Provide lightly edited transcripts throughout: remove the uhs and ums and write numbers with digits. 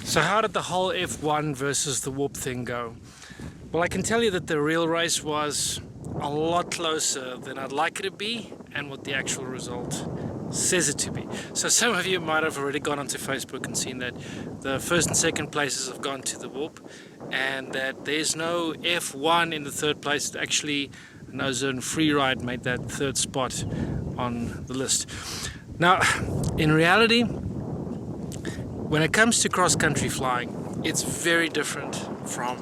So how did the whole F1 versus the Warp thing go? Well, I can tell you that the real race was a lot closer than I'd like it to be and what the actual result says it to be. So some of you might have already gone onto Facebook and seen that the first and second places have gone to the Warp, and that there's no F1 in the third place. Actually, No Zone Freeride made that third spot on the list. Now, in reality, when it comes to cross-country flying, it's very different from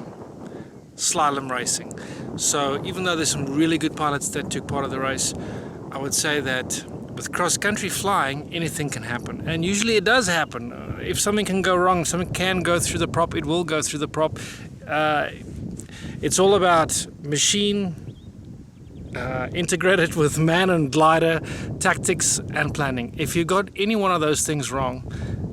slalom racing. So even though there's some really good pilots that took part of the race, I would say that with cross-country flying, anything can happen. And usually it does happen. If something can go wrong, something can go through the prop, it will go through the prop. It's all about machine integrated with man and glider, tactics and planning. If you got any one of those things wrong,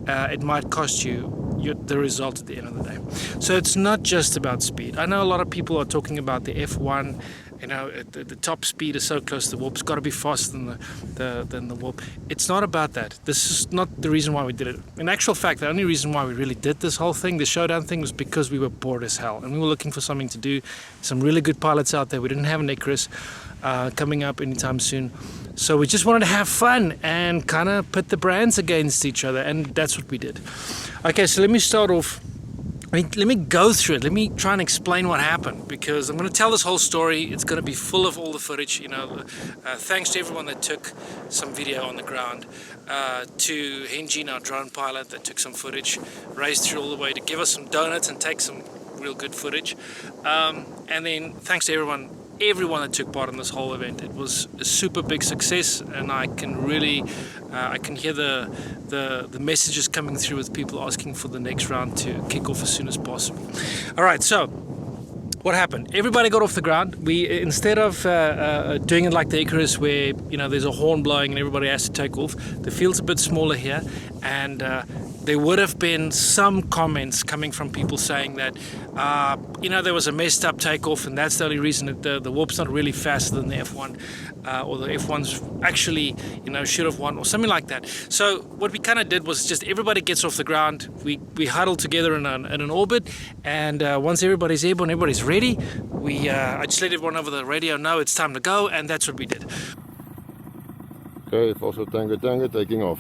it might cost you the result at the end of the day. So it's not just about speed. I know a lot of people are talking about the F1, you know, the top speed is so close to the Warp, it's got to be faster than the Warp. It's not about that. This is not the reason why we did it. In actual fact, the only reason why we really did this whole thing, the showdown thing, was because we were bored as hell and we were looking for something to do. Some really good pilots out there. We didn't have an Icarus coming up anytime soon. So we just wanted to have fun and kind of put the brands against each other, and that's what we did. Okay, so let me start off. Let me go through it. Let me try and explain what happened, because I'm going to tell this whole story. It's going to be full of all the footage. You know, thanks to everyone that took some video on the ground, to Henjin, our drone pilot, that took some footage, raced through all the way to give us some donuts and take some real good footage, and then thanks to everyone that took part in this whole event. It was a super big success, and I can really I can hear the messages coming through with people asking for the next round to kick off as soon as possible. All right, so what happened? Everybody got off the ground. We, instead of doing it like the Icarus, where, you know, there's a horn blowing and everybody has to take off, the field's a bit smaller here, and there would have been some comments coming from people saying that, you know, there was a messed up takeoff, and that's the only reason that the Warp's not really faster than the F1, or the F1's actually, you know, should have won, or something like that. So what we kind of did was just everybody gets off the ground, we huddle together in an orbit, and once everybody's airborne, everybody's ready, I just let everyone over the radio know it's time to go, and that's what we did. Okay, Foxtrot Tango taking off.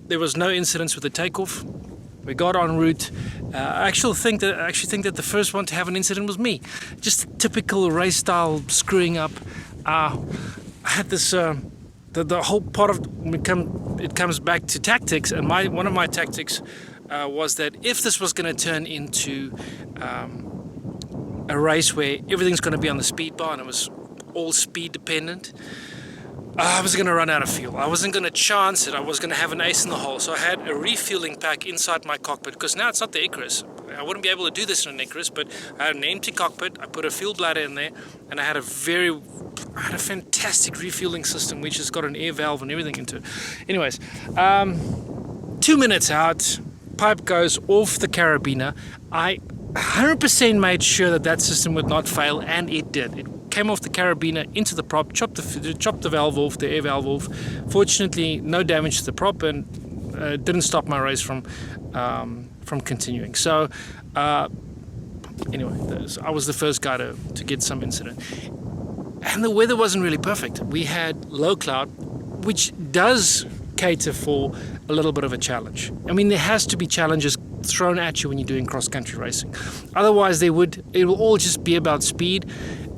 There was no incidents with the takeoff. We got en route. I actually think that the first one to have an incident was me. Just typical race style screwing up. I had this the whole part of it comes back to tactics, and one of my tactics was that if this was going to turn into a race where everything's going to be on the speed bar and it was all speed dependent, I was going to run out of fuel. I wasn't going to chance it. I was going to have an ace in the hole. So I had a refueling pack inside my cockpit, because now it's not the Icarus. I wouldn't be able to do this in an Icarus, but I had an empty cockpit. I put a fuel bladder in there, and I had a fantastic refueling system, which has got an air valve and everything into it. Anyways, 2 minutes out, pipe goes off the carabiner. I 100% made sure that system would not fail, and it did. It came off the carabiner into the prop, chopped the valve off, the air valve off. Fortunately, no damage to the prop, and didn't stop my race from continuing. So anyway, I was the first guy to get some incident. And the weather wasn't really perfect. We had low cloud, which does cater for a little bit of a challenge. I mean, there has to be challenges thrown at you when you're doing cross-country racing. Otherwise, it will all just be about speed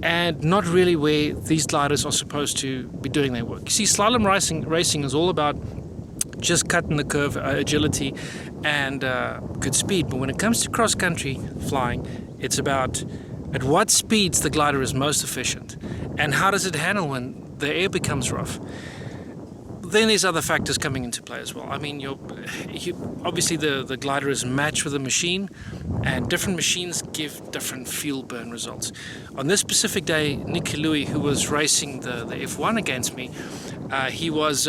and not really where these gliders are supposed to be doing their work. You see, slalom racing is all about just cutting the curve, agility, and good speed. But when it comes to cross-country flying, it's about at what speeds the glider is most efficient and how does it handle when the air becomes rough. Then there's other factors coming into play as well. I mean, obviously the glider is matched with a machine, and different machines give different fuel burn results. On this specific day, Nick Louis, who was racing the F1 against me, he was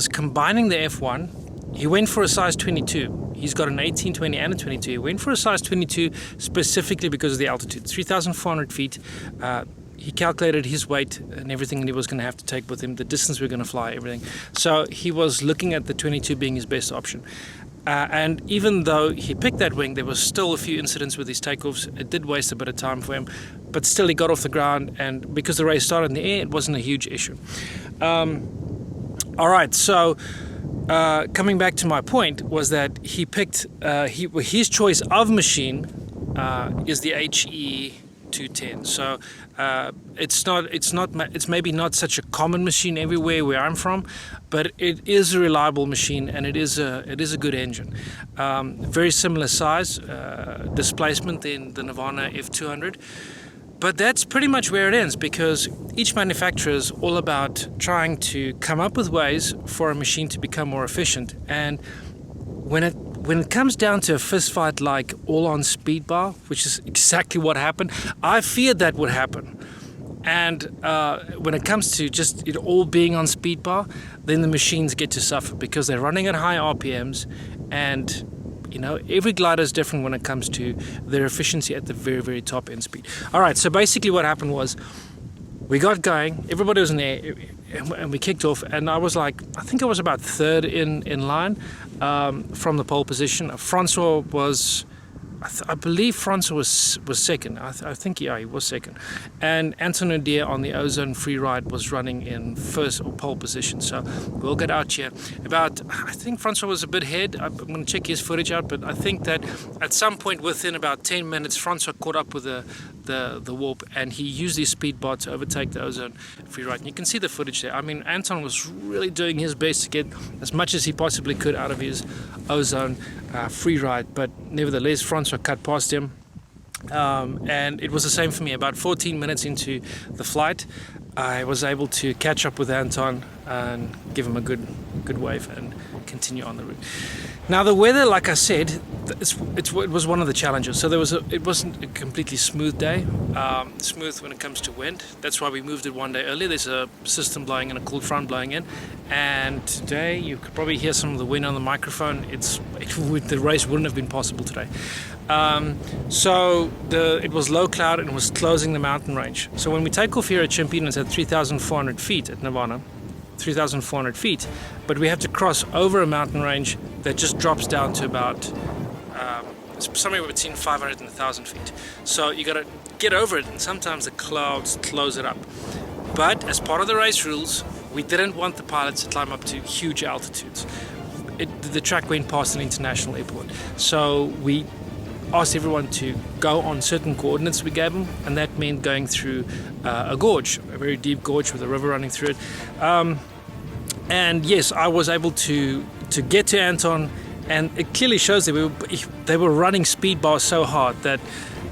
combining the F1. He went for a size 22. He's got an 18, 20 and a 22. He went for a size 22 specifically because of the altitude, 3,400 feet. He calculated his weight and everything that he was going to have to take with him, the distance we we're going to fly, everything. So he was looking at the 22 being his best option. And even though he picked that wing, there was still a few incidents with his takeoffs. It did waste a bit of time for him, but still he got off the ground, and because the race started in the air, it wasn't a huge issue. All right, so coming back to my point was that he picked his choice of machine is the HE 210. So it's maybe not such a common machine everywhere where I'm from, but it is a reliable machine, and it is a good engine. Very similar size, displacement than the Nirvana F200. But that's pretty much where it ends, because each manufacturer is all about trying to come up with ways for a machine to become more efficient. And when it comes down to a fist fight like all on speed bar, which is exactly what happened, I feared that would happen. And when it comes to just it all being on speed bar, then the machines get to suffer because they're running at high RPMs, and every glider is different when it comes to their efficiency at the very, very top end speed. All right, so basically what happened was we got going, everybody was in there, and we kicked off, and I think I was about third in line from the pole position. Francois was, I believe Francois was second. I think he was second. And Anton Odier on the Ozone free ride was running in first or pole position. So we'll get out here. I think Francois was a bit ahead. I'm going to check his footage out, but I think that at some point within about 10 minutes, Francois caught up with the warp, and he used his speed bar to overtake the Ozone free ride. And you can see the footage there. I mean, Anton was really doing his best to get as much as he possibly could out of his Ozone free ride, but nevertheless, Francois cut past him, and it was the same for me. About 14 minutes into the flight, I was able to catch up with Anton and give him a good wave and continue on the route. Now the weather, like I said, it was one of the challenges. So it wasn't a completely smooth day, smooth when it comes to wind. That's why we moved it one day earlier. There's a system blowing in, a cold front blowing in, and today you could probably hear some of the wind on the microphone. The race wouldn't have been possible today. So it was low cloud and it was closing the mountain range. So when we take off here at Champion, it's at 3,400 feet at Nirvana, 3,400 feet, but we have to cross over a mountain range that just drops down to about somewhere between 500 and 1,000 feet. So you got to get over it, and sometimes the clouds close it up. But as part of the race rules, we didn't want the pilots to climb up to huge altitudes. The track went past an international airport, so we asked everyone to go on certain coordinates we gave them, and that meant going through a gorge, a very deep gorge with a river running through it. And yes, I was able to get to Anton, and it clearly shows that they were running speed bars so hard that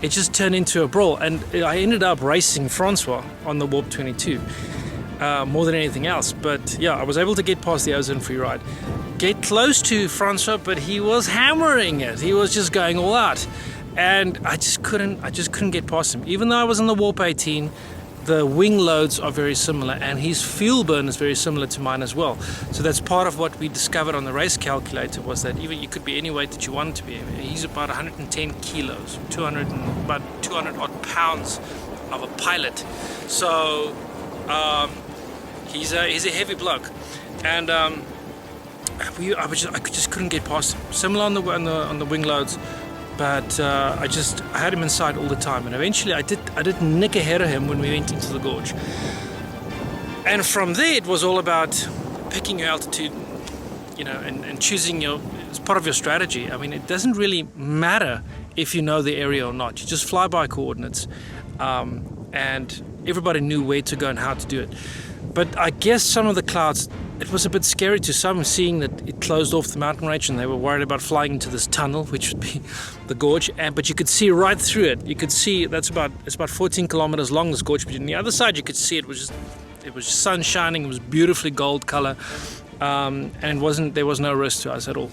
it just turned into a brawl. And I ended up racing Francois on the Warp 22 more than anything else. But yeah, I was able to get past the Ozone free ride, get close to Francois, but he was hammering it. He was just going all out, and I just couldn't get past him. Even though I was in the Warp 18, the wing loads are very similar, and his fuel burn is very similar to mine as well. So that's part of what we discovered on the race calculator, was that even you could be any weight that you wanted to be. He's about 110 kilos, about 200 odd pounds of a pilot. So he's a heavy bloke, and I just couldn't get past him. Similar on the wing loads, but I had him in sight all the time, and eventually I did nick ahead of him when we went into the gorge. And from there it was all about picking your altitude, and choosing as part of your strategy. I mean, it doesn't really matter if you know the area or not. You just fly by coordinates, and everybody knew where to go and how to do it. But I guess some of the clouds, it was a bit scary to some, seeing that it closed off the mountain range and they were worried about flying into this tunnel, which would be the gorge. But you could see right through it. You could see it's about 14 kilometers long, this gorge. But on the other side, you could see it was just sun shining. It was beautifully gold color, and there was no risk to us at all.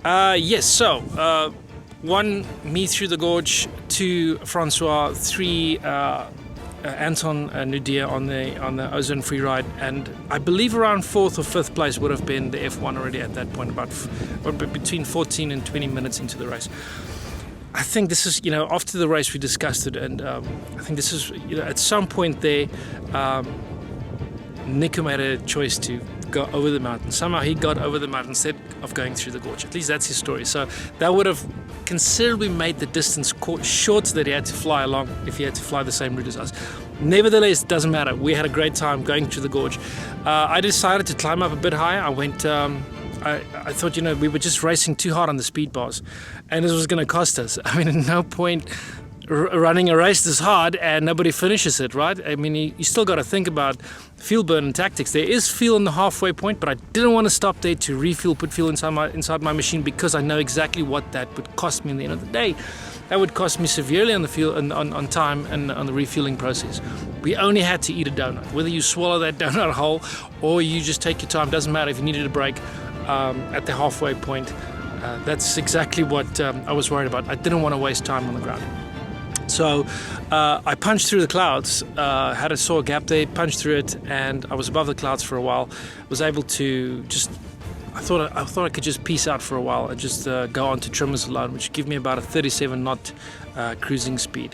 Yes, so 1, me through the gorge, 2, Francois, 3, Anton Nudia on the Ozone free ride, and I believe around 4th or 5th place would have been the F1 already at that point, about between 14 and 20 minutes into the race. I think this is, after the race we discussed it, and I think this is, at some point there, Nico made a choice to go over the mountain. Somehow he got over the mountain instead of going through the gorge. At least that's his story. So that would have considerably made the distance shorter that he had to fly along if he had to fly the same route as us. Nevertheless, it doesn't matter. We had a great time going through the gorge. I decided to climb up a bit higher. I went. I thought, we were just racing too hard on the speed bars, and this was going to cost us. I mean, at no point running a race this hard and nobody finishes it, right? I mean, you still got to think about fuel burn and tactics. There is fuel in the halfway point, but I didn't want to stop there to refuel, put fuel inside my machine, because I know exactly what that would cost me in the end of the day. That would cost me severely on the fuel and on time and on the refueling process. We only had to eat a donut. Whether you swallow that donut whole or you just take your time, doesn't matter. If you needed a break at the halfway point, that's exactly what I was worried about. I didn't want to waste time on the ground. So I punched through the clouds, saw a gap there, punched through it, and I was above the clouds for a while. Was able to I thought I could just peace out for a while and just go on to trimmers alone, which give me about a 37 knot cruising speed.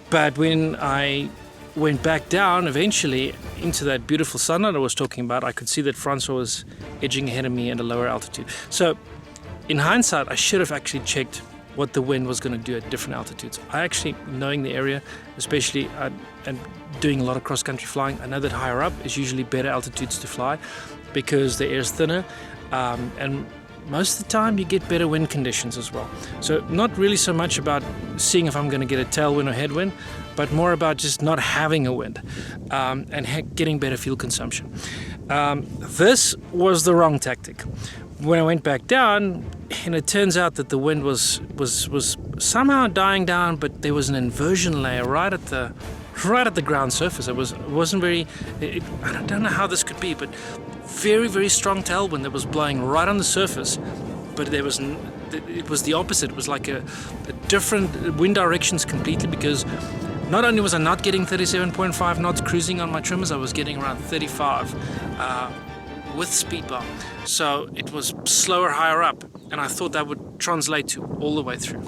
But when I went back down eventually into that beautiful sunlight I was talking about, I could see that Francois was edging ahead of me at a lower altitude. So in hindsight, I should have actually checked what the wind was going to do at different altitudes. I actually, knowing the area, especially and doing a lot of cross-country flying, I know that higher up is usually better altitudes to fly because the air is thinner, and most of the time you get better wind conditions as well. So not really so much about seeing if I'm going to get a tailwind or headwind, but more about just not having a wind and getting better fuel consumption. This was the wrong tactic. When I went back down, and it turns out that the wind was somehow dying down, but there was an inversion layer right at the ground surface. It wasn't very. I don't know how this could be, but very, very strong tailwind that was blowing right on the surface. But it was the opposite. It was like a different wind directions completely, because not only was I not getting 37.5 knots cruising on my trimmers, I was getting around 35 with speed bar. So it was slower higher up, and I thought that would translate to all the way through.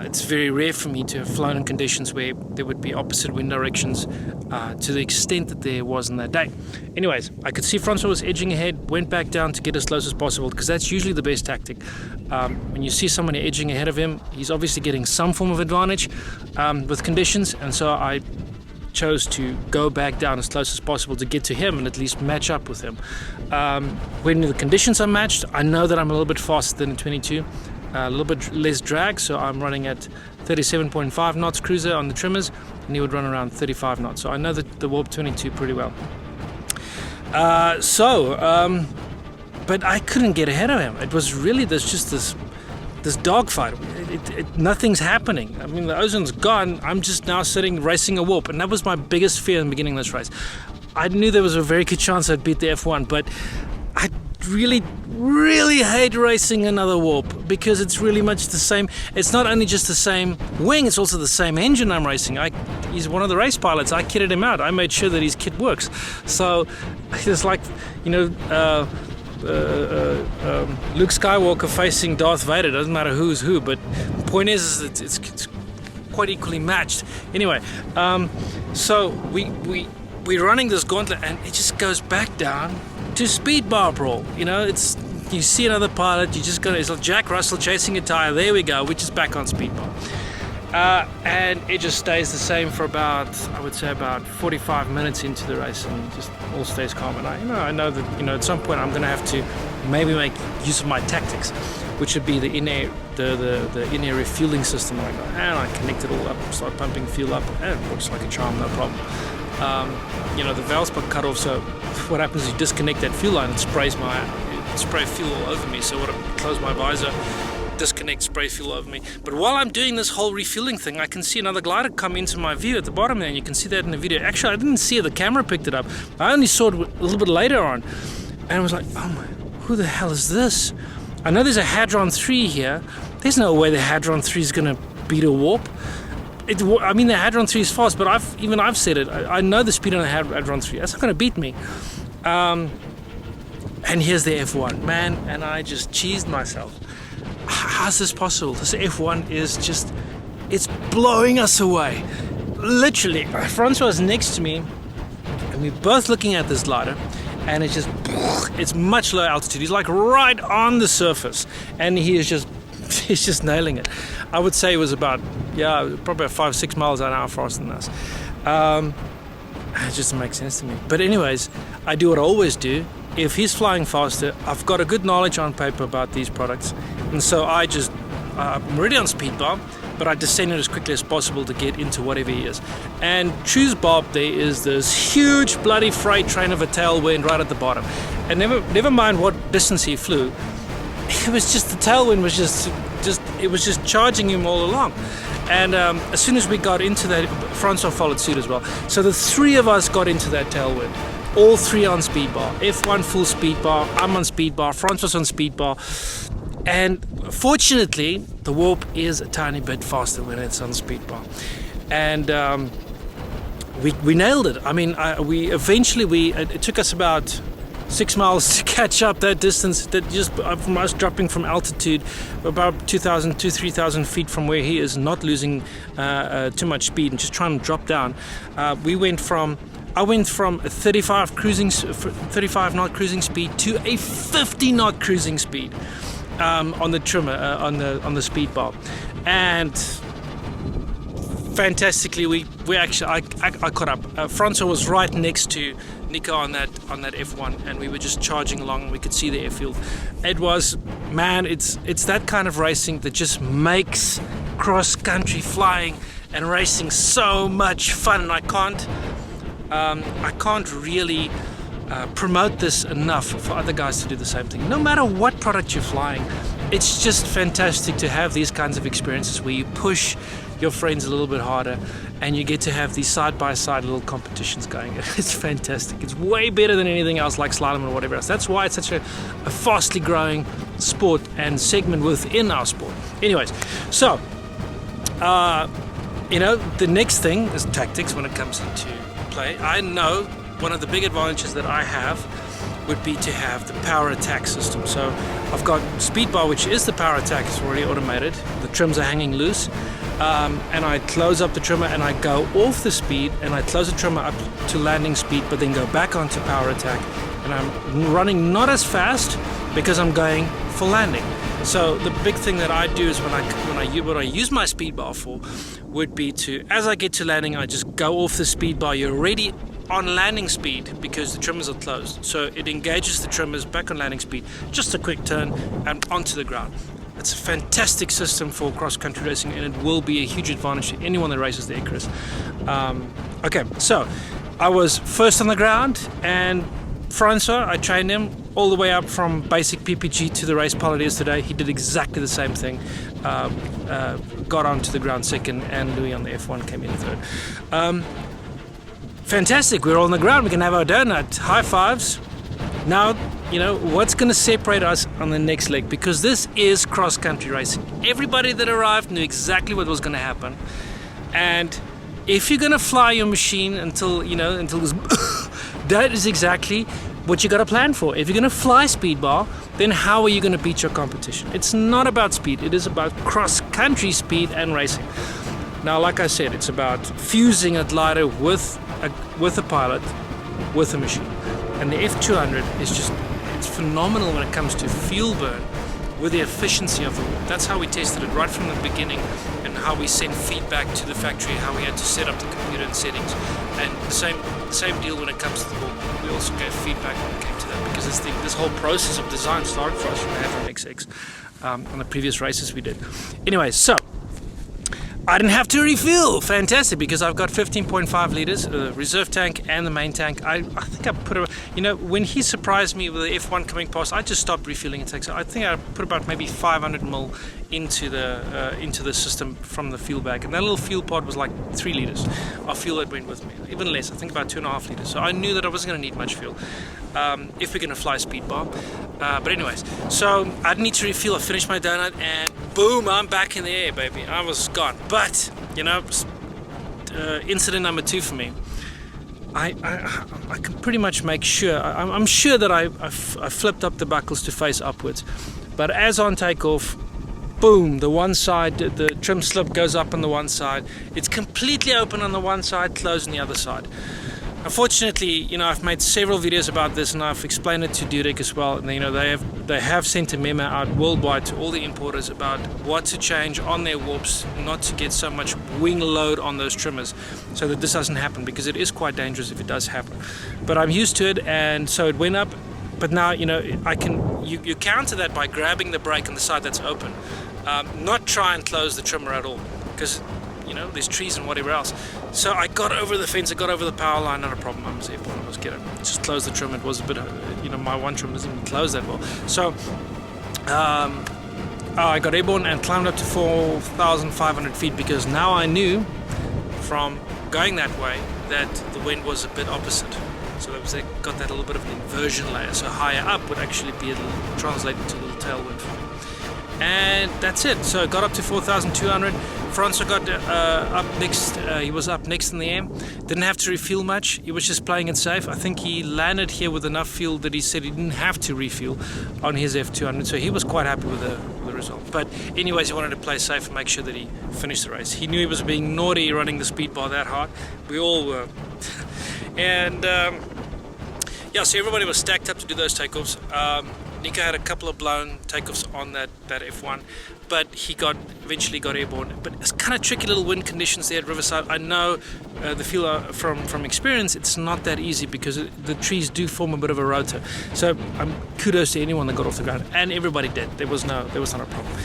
It's very rare for me to have flown in conditions where there would be opposite wind directions to the extent that there was on that day. Anyways, I could see Francois was edging ahead, went back down to get as close as possible, because that's usually the best tactic. When you see someone edging ahead of him, he's obviously getting some form of advantage with conditions, and so I chose to go back down as close as possible to get to him and at least match up with him. When the conditions are matched, I know that I'm a little bit faster than a 22, a little bit less drag, so I'm running at 37.5 knots cruiser on the trimmers, and he would run around 35 knots. So I know the Warp 22 pretty well. But I couldn't get ahead of him. It was really this dogfight. Nothing's happening. I mean, the ozone's gone. I'm just now sitting racing a warp, and that was my biggest fear in the beginning of this race. I knew there was a very good chance I'd beat the F1, but I really, really hate racing another warp, because it's really much the same. It's not only just the same wing, it's also the same engine I'm racing. He's one of the race pilots. I kitted him out. I made sure that his kit works. So it's like, Luke Skywalker facing Darth Vader. Doesn't matter who's who, but the point is it's quite equally matched. Anyway, so we're running this gauntlet, and it just goes back down to speed bar brawl. You see another pilot, you just it's like Jack Russell chasing a tire. There we go, we're just back on speed bar. And it just stays the same for about 45 minutes into the race, and just all stays calm. And I know that at some point I'm going to have to maybe make use of my tactics, which would be the in-air in-air refueling system. And I connect it all up, start pumping fuel up, and it works like a charm, no problem. The valves got cut off, so what happens is you disconnect that fuel line and spray fuel all over me. So what, I close my visor, disconnect, spray fuel over me. But while I'm doing this whole refueling thing, I can see another glider come into my view at the bottom there, and you can see that in the video. Actually, I didn't see it, the camera picked it up. I only saw it a little bit later on, and I was like, oh my, who the hell is this? I know there's a Hadron 3 here. There's no way the Hadron 3 is going to beat a Warp. The Hadron 3 is fast, but I've said it. I know the speed on the Hadron 3. That's not going to beat me. And here's the F1, man, and I just cheesed myself. How's this possible? This F1 is just, it's blowing us away. Literally, Francois is next to me, and we're both looking at this glider, and it's much lower altitude. He's like right on the surface, and he's just nailing it. I would say it was about, probably 5-6 miles an hour faster than us. It just doesn't make sense to me. But anyways, I do what I always do. If he's flying faster, I've got a good knowledge on paper about these products, and so I'm already on speed bar, but I descend it as quickly as possible to get into whatever he is. And choose Bob, there is this huge bloody freight train of a tailwind right at the bottom, and never mind what distance he flew, it was just the tailwind was just charging him all along. And as soon as we got into that, Francois followed suit as well. So the three of us got into that tailwind. All three on speed bar. F1 full speed bar, I'm on speed bar, Francois on speed bar. And fortunately, the Warp is a tiny bit faster when it's on speed bar. And we nailed it. I mean, it took us about 6 miles to catch up that distance, that just from us dropping from altitude about 2,000-3,000 feet from where he is, not losing too much speed and just trying to drop down. I went from a 35 knot cruising speed to a 50 knot cruising speed on the trimmer, on the speed bar, and fantastically I caught up. Francois was right next to Nico on that F1, and we were just charging along, and we could see the airfield. It was, man, it's that kind of racing that just makes cross-country flying and racing so much fun. And I can't really promote this enough for other guys to do the same thing. No matter what product you're flying, it's just fantastic to have these kinds of experiences where you push your friends a little bit harder, and you get to have these side-by-side little competitions going. It's fantastic. It's way better than anything else like slalom or whatever else. That's why it's such a fastly growing sport and segment within our sport. Anyways, so the next thing is tactics when it comes into play. I know one of the big advantages that I have would be to have the power attack system. So I've got speed bar, which is the power attack. It's already automated. The trims are hanging loose. And I close up the trimmer and I go off the speed, and I close the trimmer up to landing speed, but then go back onto power attack, and I'm running not as fast because I'm going for landing. So the big thing that I do is what I use my speed bar for would be to, as I get to landing, I just go off the speed bar. You're already on landing speed because the trimmers are closed, so it engages the trimmers back on landing speed, just a quick turn and onto the ground. It's a fantastic system for cross-country racing, and it will be a huge advantage to anyone that races the Icarus. Okay, so I was first on the ground, and Francois, I trained him all the way up from basic PPG to the race pilot he is today. He did exactly the same thing. Got onto the ground second, and Louis on the F1 came in third. Fantastic, we're all on the ground. We can have our donut. High fives. Now, what's going to separate us on the next leg, because this is cross-country racing. Everybody that arrived knew exactly what was going to happen, and if you're going to fly your machine until this that is exactly what you got to plan for. If you're going to fly speed bar, then how are you going to beat your competition? It's not about speed, it is about cross-country speed and racing. Now, like I said, it's about fusing a glider with a pilot, with a machine. And the F200 is it's phenomenal when it comes to fuel burn with the efficiency of the Warp. That's how we tested it right from the beginning, and and how we send feedback to the factory, how we had to set up the computer and settings, and the same deal when it comes to the board. We also gave feedback when it came to that, because this whole process of design started for us from the Hadron XX on the previous races we did. Anyway, so I didn't have to refuel. Fantastic, because I've got 15.5 liters, reserve tank and the main tank. I think I put when he surprised me with the F1 coming past, I just stopped refueling tanks. So I think I put about maybe 500 ml into the system from the fuel bag, and that little fuel pod was like 3 liters of fuel that went with me, even less. I think about 2.5 liters. So I knew that I wasn't going to need much fuel if we're going to fly speed bar. But anyways, so I didn't need to refuel. I finished my donut, and boom, I'm back in the air, baby. I was gone. But incident number 2 for me. I can pretty much make sure. I'm sure that I flipped up the buckles to face upwards, but as on takeoff, boom, the one side, the trim slip goes up on the one side. It's completely open on the one side, closed on the other side. Unfortunately, I've made several videos about this, and I've explained it to Dudek as well. And they have sent a memo out worldwide to all the importers about what to change on their warps, not to get so much wing load on those trimmers, so that this doesn't happen, because it is quite dangerous if it does happen. But I'm used to it, and so it went up. But now, you counter that by grabbing the brake on the side that's open, not try and close the trimmer at all, because there's trees and whatever else. So I got over the fence, I got over the power line, not a problem. I was airborne, I was getting just close the trim. It was a bit, my one trim doesn't even close that well. So I got airborne and climbed up to 4,500 feet, because now I knew from going that way that the wind was a bit opposite. So they got that little bit of an inversion layer. So higher up would actually be translated to a little tailwind for me. And that's it. So I got up to 4,200. Francois got up next. He was up next in the air. Didn't have to refuel much. He was just playing it safe. I think he landed here with enough fuel that he said he didn't have to refuel on his F200. So he was quite happy with the result. But anyways, he wanted to play safe and make sure that he finished the race. He knew he was being naughty running the speed bar that hard. We all were. And so everybody was stacked up to do those takeoffs. Nico had a couple of blown takeoffs on that F1, but he eventually got airborne. But it's kind of tricky little wind conditions there at Riverside. I know the feel from experience, it's not that easy, because the trees do form a bit of a rotor. So kudos to anyone that got off the ground, and everybody did. There was not a problem.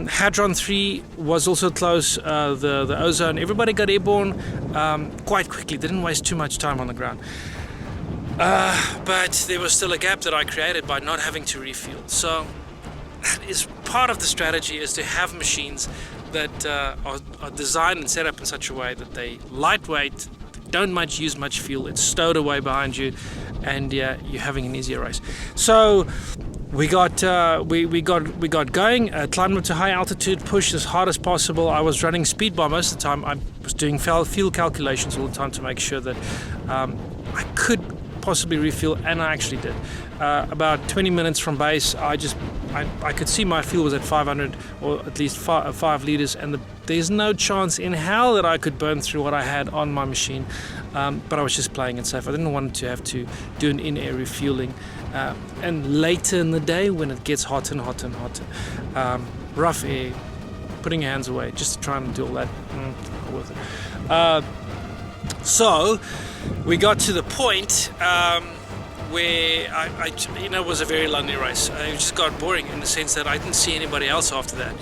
Hadron 3 was also close, the ozone. Everybody got airborne quite quickly. They didn't waste too much time on the ground. But there was still a gap that I created by not having to refuel. So that is part of the strategy, is to have machines that are designed and set up in such a way that they lightweight, don't use much fuel, it's stowed away behind you, and you're having an easier race. So we got going, climbed up to high altitude, pushed as hard as possible. I was running speed bar most of the time. I was doing fuel calculations all the time to make sure that I could possibly refuel, and I actually did. About 20 minutes from base, I could see my fuel was at 500 or at least 5 liters, and there's no chance in hell that I could burn through what I had on my machine. But I was just playing it safe. I didn't want to have to do an in-air refueling. And later in the day, when it gets hotter and hotter and hotter, rough air, putting your hands away, just to try and do all that, not worth it. So we got to the point where it was a very lonely race. It just got boring in the sense that I didn't see anybody else after that.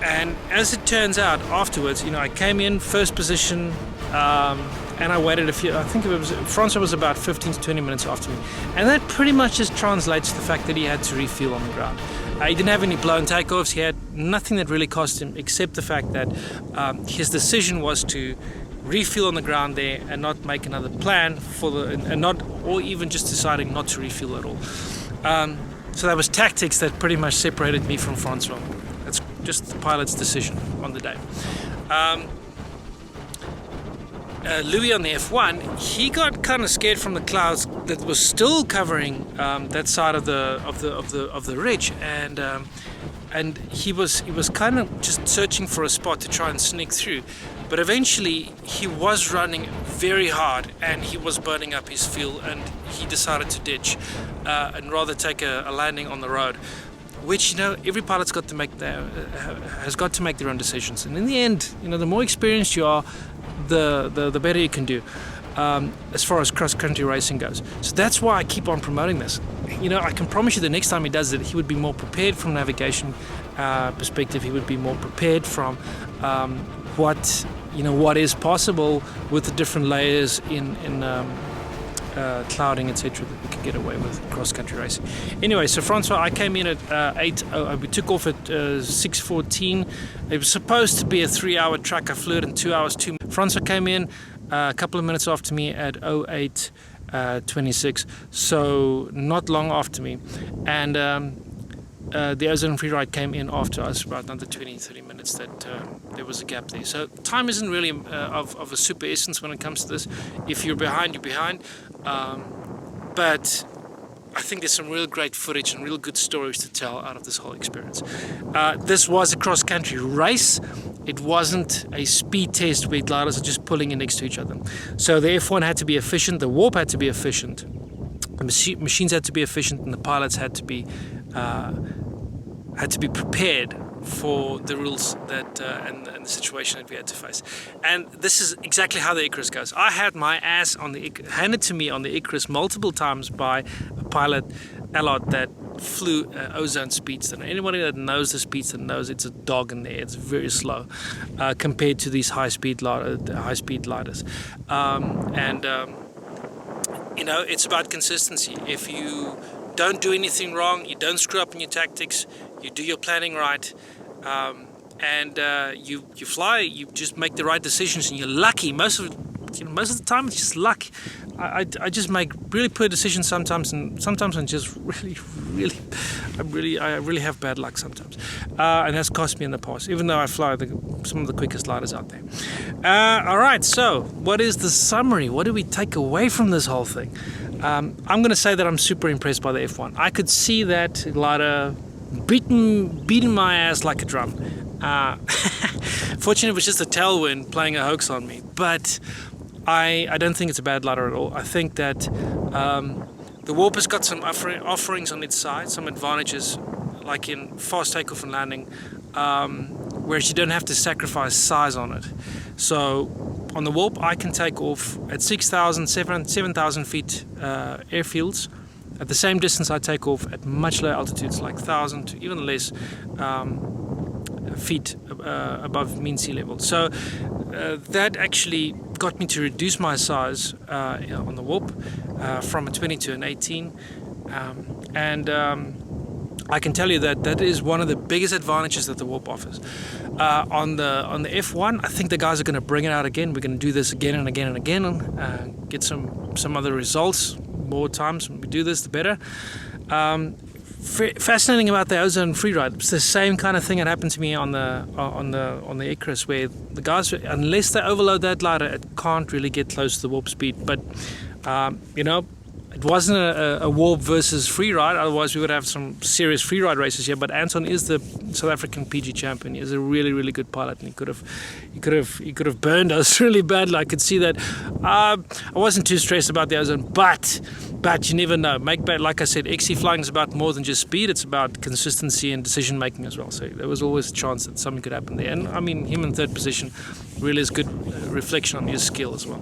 And as it turns out, afterwards, I came in first position, and I waited I think Francois was about 15 to 20 minutes after me. And that pretty much just translates to the fact that he had to refuel on the ground. He didn't have any blown takeoffs. He had nothing that really cost him, except the fact that his decision was to refuel on the ground there and not make another plan or even just deciding not to refuel at all. So that was tactics that pretty much separated me from Francois. That's just the pilot's decision on the day. Louis on the F1, he got kind of scared from the clouds that was still covering that side of the ridge, and he was kind of just searching for a spot to try and sneak through. But eventually he was running very hard and he was burning up his fuel, and he decided to ditch and rather take a landing on the road, which every pilot's got to make has got to make their own decisions. And in the end, the more experienced you are, the better you can do as far as cross-country racing goes. So that's why I keep on promoting this. I can promise you the next time he does it, he would be more prepared from navigation perspective. He would be more prepared from what is possible with the different layers in clouding, etc., that we could get away with cross-country racing. Anyway, so Francois, I came in at 8. We took off at 6:14. It was supposed to be a 3-hour track. I flew it in 2 hours 2 minutes. Francois came in a couple of minutes after me at 08:26, so not long after me. And the ozone free ride came in after us, about another 20-30 minutes. That there was a gap there. So time isn't really of a super essence when it comes to this. If you're behind, you're behind. But I think there's some real great footage and real good stories to tell out of this whole experience. This was a cross-country race. It wasn't a speed test where gliders are just pulling in next to each other. So the F1 had to be efficient, the Warp had to be efficient, the machines had to be efficient, and the pilots had to be prepared for the rules that and the situation that we had to face. And this is exactly how the Icarus goes. I had my ass handed to me on the Icarus multiple times by a pilot, Allard, that flew ozone speeds. And anybody that knows the speeds that knows it's a dog in there. It's very slow compared to these high-speed gliders. It's about consistency. If you don't do anything wrong, you don't screw up in your tactics, you do your planning right, and you fly, you just make the right decisions, and you're lucky. Most of the time it's just luck. I just make really poor decisions sometimes, and sometimes I'm just I really have bad luck sometimes, and that's cost me in the past, even though I fly some of the quickest gliders out there. Alright, so what is the summary? What do we take away from this whole thing? I'm going to say that I'm super impressed by the F1. I could see that glider beating my ass like a drum. Fortunately, it was just a tailwind playing a hoax on me, but I don't think it's a bad glider at all. I think that the Warp has got some offerings on its side, some advantages, like in fast takeoff and landing, whereas you don't have to sacrifice size on it. So on the Warp, I can take off at 6,000, 7,000 feet airfields. At the same distance, I take off at much lower altitudes, like 1,000 to even less feet above mean sea level. So that actually got me to reduce my size on the Warp from a 20 to an 18. I can tell you that is one of the biggest advantages that the Warp offers. On the F1, I think the guys are going to bring it out again. We're going to do this again and again and again, get some other results. More times when we do this, the better. Fascinating about the ozone free ride. It's the same kind of thing that happened to me on the Icarus, where the guys, unless they overload that glider, it can't really get close to the Warp speed. But it wasn't a Warp versus free ride. Otherwise, we would have some serious free ride races here. But Anton is the South African PG champion. He is a really, really good pilot, and he could have burned us really badly. I could see that. I wasn't too stressed about the ozone, but you never know. Like I said, XC flying is about more than just speed. It's about consistency and decision making as well. So there was always a chance that something could happen there. And I mean, him in third position really is good reflection on his skill as well.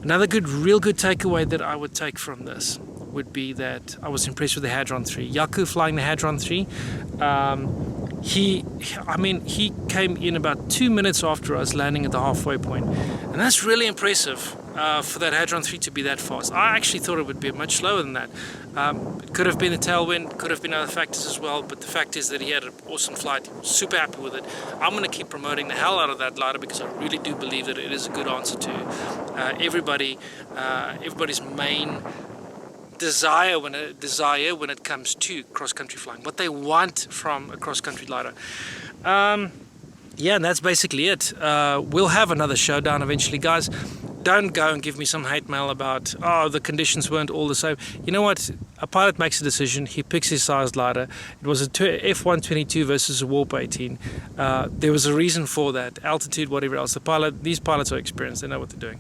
Another real good takeaway that I would take from this would be that I was impressed with the Hadron 3. Yaku flying the Hadron 3, he came in about 2 minutes after us landing at the halfway point, and that's really impressive for that Hadron 3 to be that fast. I actually thought it would be much slower than that. It could have been the tailwind, could have been other factors as well, but the fact is that he had an awesome flight. Super happy with it. I'm going to keep promoting the hell out of that glider because I really do believe that it is a good answer to everybody's main desire when it comes to cross-country flying, what they want from a cross-country glider. Yeah, and that's basically it. We'll have another showdown eventually, guys. Don't go and give me some hate mail about, oh, the conditions weren't all the same. You know what? A pilot makes a decision. He picks his size glider. It was a F1 22 versus a Warp 18. There was a reason for that. Altitude, whatever else. These pilots are experienced. They know what they're doing.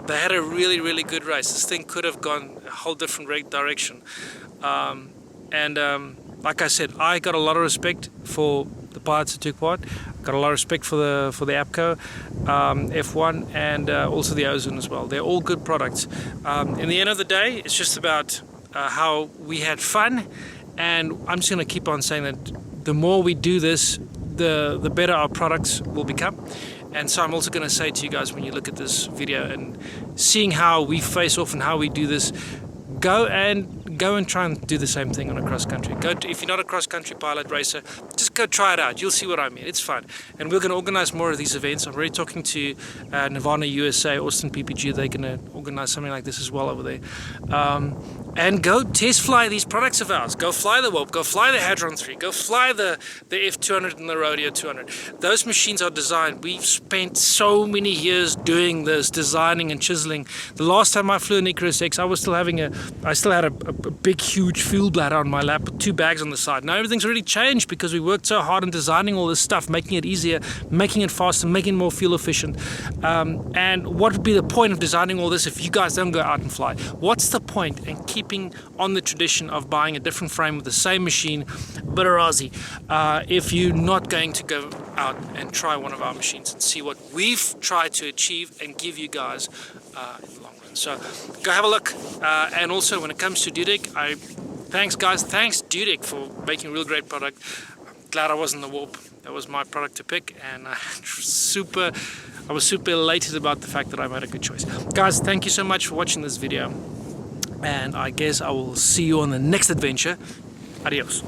They had a really, really good race. This thing could have gone a whole different direction. Like I said, I got a lot of respect for the pilots who took part. Got a lot of respect for the APCO F1 and also the Ozone as well. They're all good products. In the end of the day, it's just about how we had fun, and I'm just going to keep on saying that the more we do this, the better our products will become. And so I'm also going to say to you guys, when you look at this video and seeing how we face off and how we do this, go and try and do the same thing on a cross country. If you're not a cross country pilot racer, just go try it out. You'll see what I mean. It's fun, and we're going to organize more of these events. I'm already talking to Nirvana USA, Austin PPG. They're going to organize something like this as well over there. And go test fly these products of ours. Go fly the Warp, go fly the Hadron 3, go fly the F200 and the Rodeo 200. Those machines are designed. We've spent so many years doing this, designing and chiseling. The last time I flew an Icarus X, I still had a big, huge fuel bladder on my lap with 2 bags on the side. Now everything's really changed because we worked so hard on designing all this stuff, making it easier, making it faster, making it more fuel efficient. And what would be the point of designing all this if you guys don't go out and fly? What's the point in keeping on the tradition of buying a different frame with the same machine, but a Aussie, if you're not going to go out and try one of our machines and see what we've tried to achieve and give you guys in the long run? So go have a look. And also when it comes to Dudek, thanks guys, thanks Dudek for making a real great product. I'm glad I wasn't the Warp. That was my product to pick, and I was super elated about the fact that I made a good choice. Guys, thank you so much for watching this video, and I guess I will see you on the next adventure. Adios.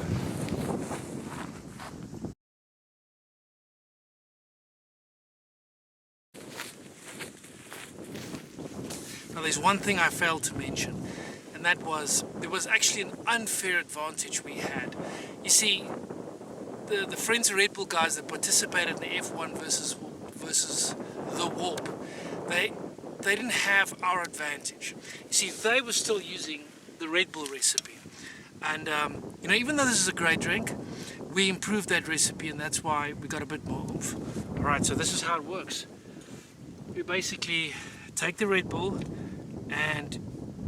Now there's one thing I failed to mention, and that was there was actually an unfair advantage we had. You see, the friends of Red Bull guys that participated in the F1 versus the Warp, they didn't have our advantage. You see, they were still using the Red Bull recipe, and even though this is a great drink, we improved that recipe, and that's why we got a bit more oomph. All right, so this is how it works. We basically take the Red Bull and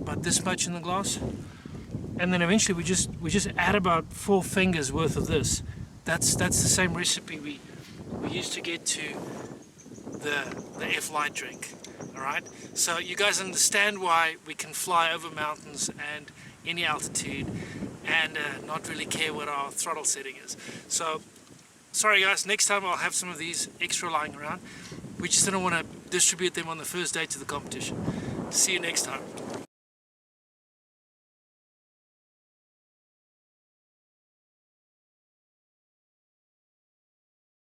about this much in the glass, and then eventually we just add about 4 fingers worth of this. That's the same recipe we used to get to the F-Light drink. Alright, so you guys understand why we can fly over mountains and any altitude and not really care what our throttle setting is. So sorry guys, next time I'll have some of these extra lying around. We just didn't want to distribute them on the first day to the competition. See you next time.